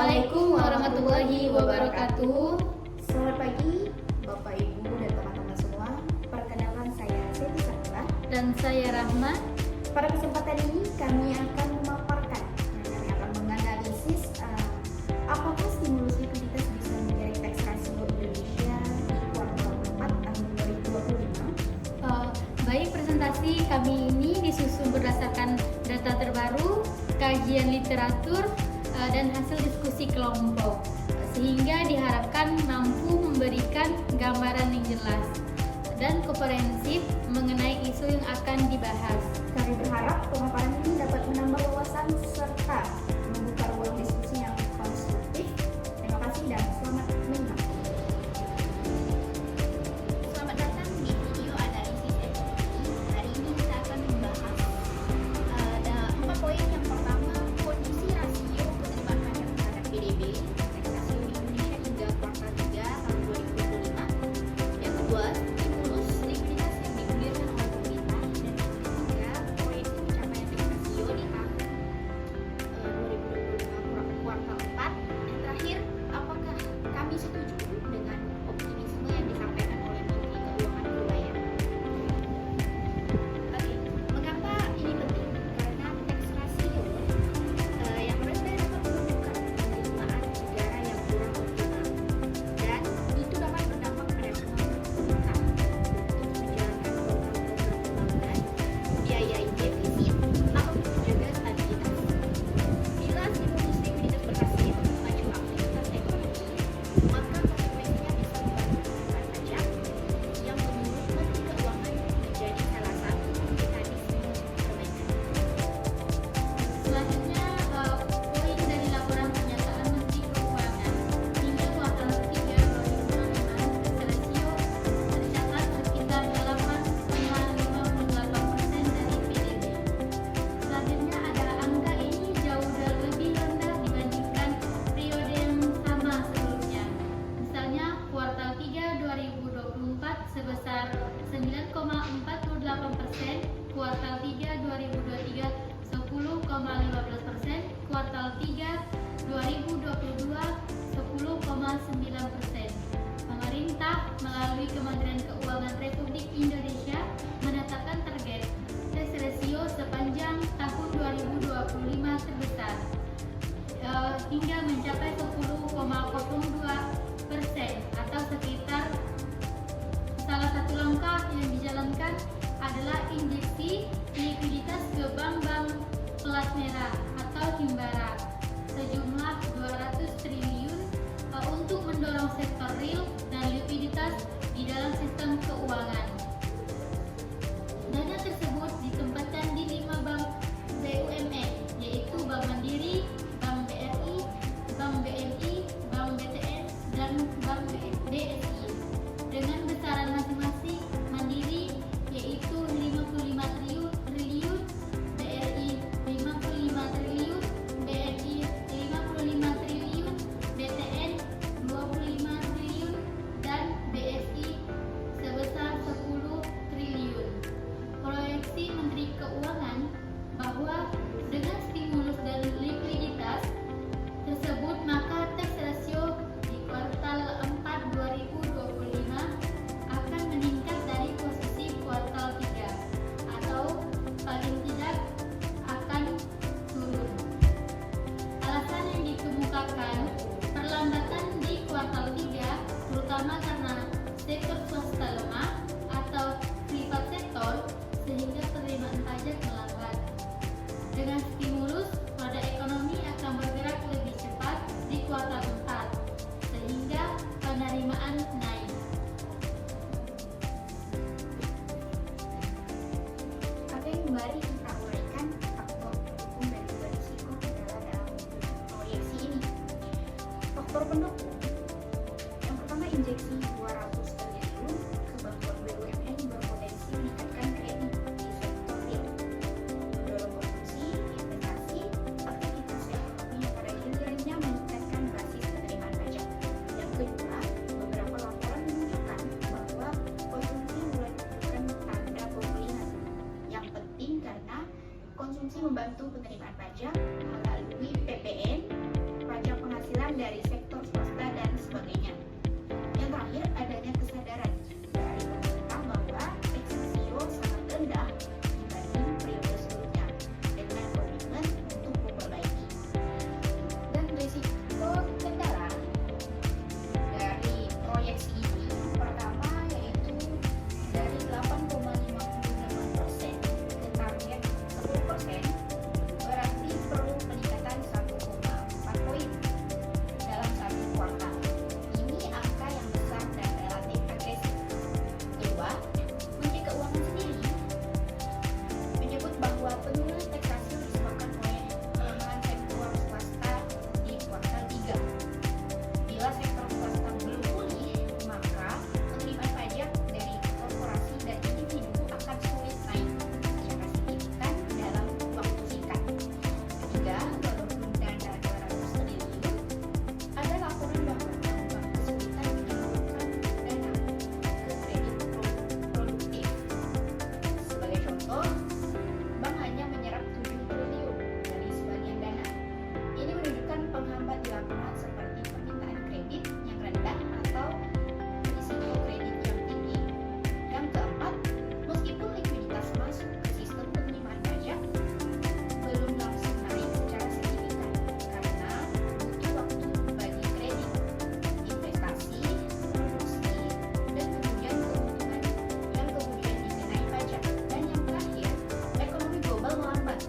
Assalamualaikum warahmatullahi wabarakatuh. Selamat pagi Bapak Ibu dan teman-teman semua. Perkenalkan saya Siti Sakura. Dan saya Rahma. Pada kesempatan ini kami akan memaparkan, kami akan menganalisis apakah stimulus likuiditas bisa menjaring tax ratio Indonesia di kuartal 4 tahun 2025. Baik, presentasi kami ini disusun berdasarkan data terbaru, kajian literatur, dan hasil diskusi kelompok, sehingga diharapkan mampu memberikan gambaran yang jelas dan komprehensif mengenai isu yang akan dibahas. Kami berharap pemaparan ini dapat menambah wawasan serta membuka ruang diskusi yang konstruktif. Terima kasih dan selamat menyimak. Selamat datang di video analisis ekonomi. Hari ini kita akan membahas ada 4 poin. Yang pertama, kondisi rasio penerimaan pajak terhadap PDB tax ratio Indonesia hingga kuartal 3 tahun 2025. Yang kedua, stimulus likuiditas yang digulirkan oleh pemerintah. Dan yang ketiga, proyeksi pencapaian tax ratio di tahun 2025 kuartal 4. Dan terakhir, apakah kami setuju dengan optimisme yang disampaikan oleh Menteri Keuangan Wilayah? Oke, mengapa ini penting? Karena tax ratio yang rendah dapat menunjukkan penerimaan negara yang kurang optimal, dan itu dapat berdampak pada kemampuan pemerintah untuk menjalankan program-program pembangunan, biayai defisit, atau menjaga stabilitas. Bila stimulus likuiditas berhasil memacu aktivitas ekonomi, maka konsekuensinya bisa membantu penerimaan pajak yang menurut Menteri Keuangan menjadi salah satu mekanisme perbaikan. Selanjutnya, poin dari laporan pernyataan Menteri Keuangan hingga kuartal 3 2025, tax ratio tercatat sekitar 8,58% dari PDB. Selanjutnya ada angka ini jauh lebih rendah dibandingkan periode yang sama sebelumnya. Misalnya kuartal 3 2024 sebesar 9,48%, kuartal 3 2023 10,15%, kuartal 3 2022 10,9%. Pemerintah melalui Kementerian Keuangan Republik Indonesia menetapkan target tax ratio sepanjang tahun 2025 sebesar hingga mencapai 10,02% atau sekitar. Salah satu langkah yang dijalankan adalah injeksi likuiditas ke bank-bank pelat merah atau himbara sejumlah 200 triliun untuk mendorong sektor real dan likuiditas di dalam sistem keuangan. Dana tersebut ditempatkan di 5 bank BUMN, yaitu Bank Mandiri, Bank BRI, Bank BNI, Bank BTN, dan Bank BSI dengan besaran masing-masing. Mandiri yaitu 55 triliun, BRI 55 triliun, BNI 55 triliun, BTN 25 triliun, dan BSI sebesar 10 triliun. Proyeksi Menteri Keuangan bahwa dengan stimulus dan likuiditas tersebut, maka tax ratio di kuartal 4 2025 akan meningkat dari posisi kuartal 3 atau paling tidak akan turun. Alasan yang dikemukakan perlambatan di kuartal 3 terutama karena sektor swasta lemah atau privat sektor, sehingga penerimaan pajak melambat. Dengan stimulus, roda ekonomi akan bergerak lebih cepat di kuartal 4 sehingga penerimaan naik. Kami kembali kita uraikan faktor pendukung dan juga risiko kendala dalam proyeksi ini. Faktor pendukung yang pertama, injeksi 200 triliun ke bantuan BUMN berpotensi meningkatkan kredit di sektor real, mendorong konsumsi, investasi, aktivitas ekonomi yang pada gilirannya meningkatkan basis penerimaan pajak. Yang kedua, beberapa laporan menunjukkan bahwa konsumsi mulai menunjukkan tanda pemulihan. Yang penting karena konsumsi membantu penerimaan pajak melalui PPN, pajak penghasilan dari sektor swasta dan sebagainya. Yang terakhir, adanya kesadaran dari pemerintah bahwa tax ratio sangat rendah dibanding periode sebelumnya dengan komitmen untuk memperbaiki. Dan risiko kendala dari proyeksi ini pertama yaitu dari 8,58% ke target 10%, berarti perlu peningkatan 1,4 poin dalam satu kuartal. Ini angka yang besar dan relatif agresif. Kedua, Menteri Keuangan sendiri menyebut bahwa penurunan tax ratio disebabkan oleh pelemahan sektor swasta di kuartal 3. Bila sektor swasta belum pulih, maka penerimaan pajak dari korporasi dan individu akan sulit naik secara signifikan dalam waktu singkat. Ketiga, walaupun dana 200 triliun, ada laporan bahwa bank kesulitan menyalurkan dana ke kredit produktif. Sebagai contoh, bank hanya menyerap 7 triliun dari sebagian dana. Ini menunjukkan penghambat di lapangan seperti permintaan kredit yang rendah atau risiko kredit yang tinggi. Yang keempat, meskipun likuiditas masuk ke sistem penerimaan pajak belum langsung naik secara signifikan karena butuh waktu bagi kredit, investasi, produksi, dan kemudian keuntungan yang kemudian dikenai pajak. Dan yang terakhir, ekonomi global melambat,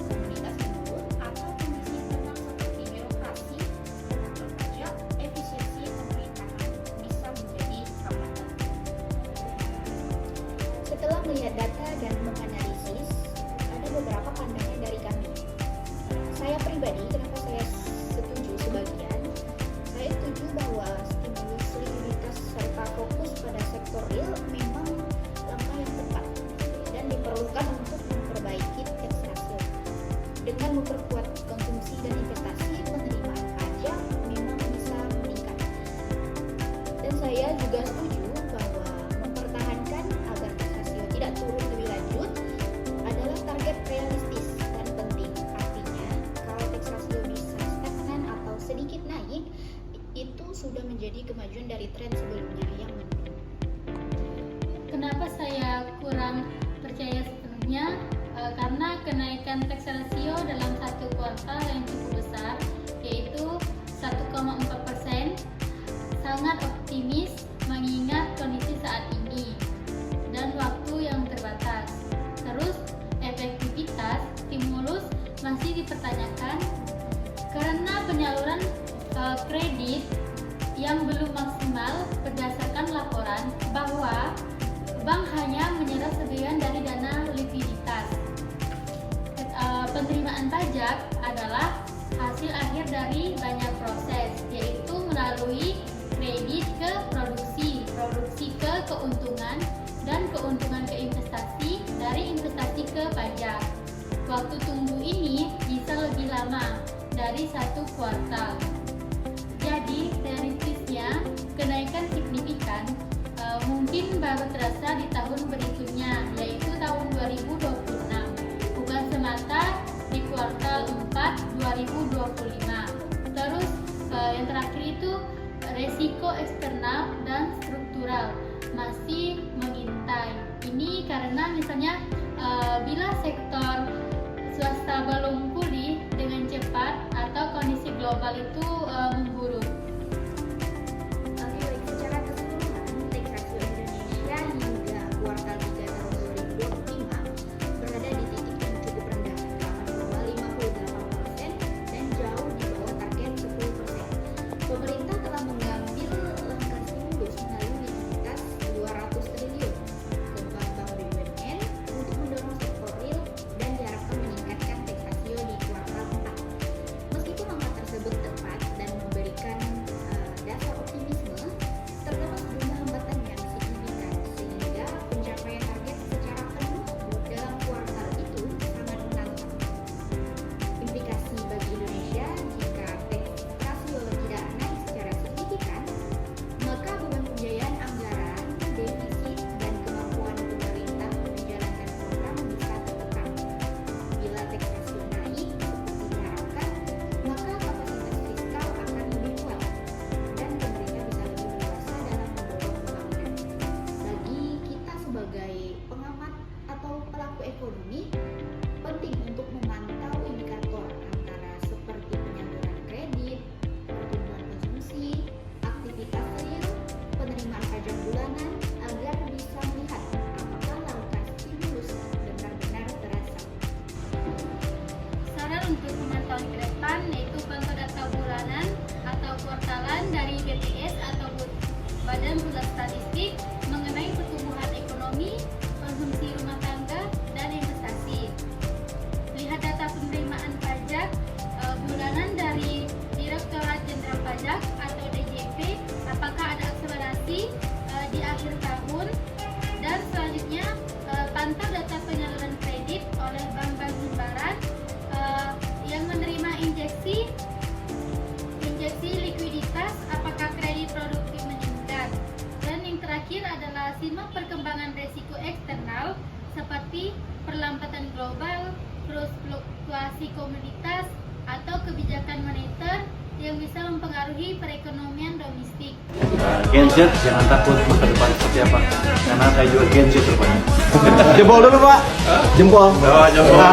komunitas menurun, atau kondisi internal seperti birokrasi, kontrol pajak, efisiensi pemerintahan bisa menjadi hambatan. Setelah melihat data dan menganalisis, ada beberapa pandangan dari kami. Saya pribadi, kenapa saya setuju sebagian? Saya setuju bahwa stimulus likuiditas serta fokus pada sektor real memang langkah yang tepat dan diperlukan untuk memperbaiki tax ratio. Dengan memperkuat konsumsi dan investasi, penerimaan pajak memang bisa meningkat. Dan saya juga setuju bahwa mempertahankan agar tax ratio tidak turun lebih lanjut adalah target realistis dan penting. Artinya, kalau tax ratio bisa stagnan atau sedikit naik, itu sudah menjadi kemajuan dari tren sebelumnya yang menurun. Kenapa saya kurang percaya sepenuhnya? Karena kenaikan tax ratio dalam satu kuartal yang cukup besar, yaitu 1,4%, sangat optimis mengingat kondisi saat ini dan waktu yang terbatas. Terus, efektivitas stimulus masih dipertanyakan karena penyaluran kredit yang belum maksimal berdasarkan laporan bahwa bank hanya menyerap sebagian dari dana likuiditas. Penerimaan pajak adalah hasil akhir dari banyak proses, yaitu melalui kredit ke produksi, produksi ke keuntungan, dan keuntungan ke investasi, dari investasi ke pajak. Waktu tunggu ini bisa lebih lama dari satu kuartal. Jadi, realistisnya kenaikan signifikan mungkin baru terasa di tahun berikutnya, yaitu tahun 2026, bukan semata di kuartal 4 2025. Terus yang terakhir itu resiko eksternal dan struktural masih mengintai. Ini karena misalnya bila sektor swasta belum pulih dengan cepat atau kondisi global itu memburuk. Oke, baik. Secara keseluruhan, tax ratio Indonesia hingga kuartal 3 tahun 2025 berada di titik yang cukup rendah, 8,58%, dan jauh di bawah target 10%. Pemerintah telah mengambil langkah stimulus melalui likuiditas 200 triliun ke bank-bank BUMN untuk mendorong sektor real dan diharapkan meningkatkan tax ratio di kuartal 4. Meskipun langkah tersebut tepat dan memberikan emisi komoditas atau kebijakan moneter yang bisa mempengaruhi perekonomian domestik. Gen Z jangan takut masa depan seperti apa, karena saya juga Gen Z rupanya. Jempol dulu Pak. Jempol. Oh, jempol.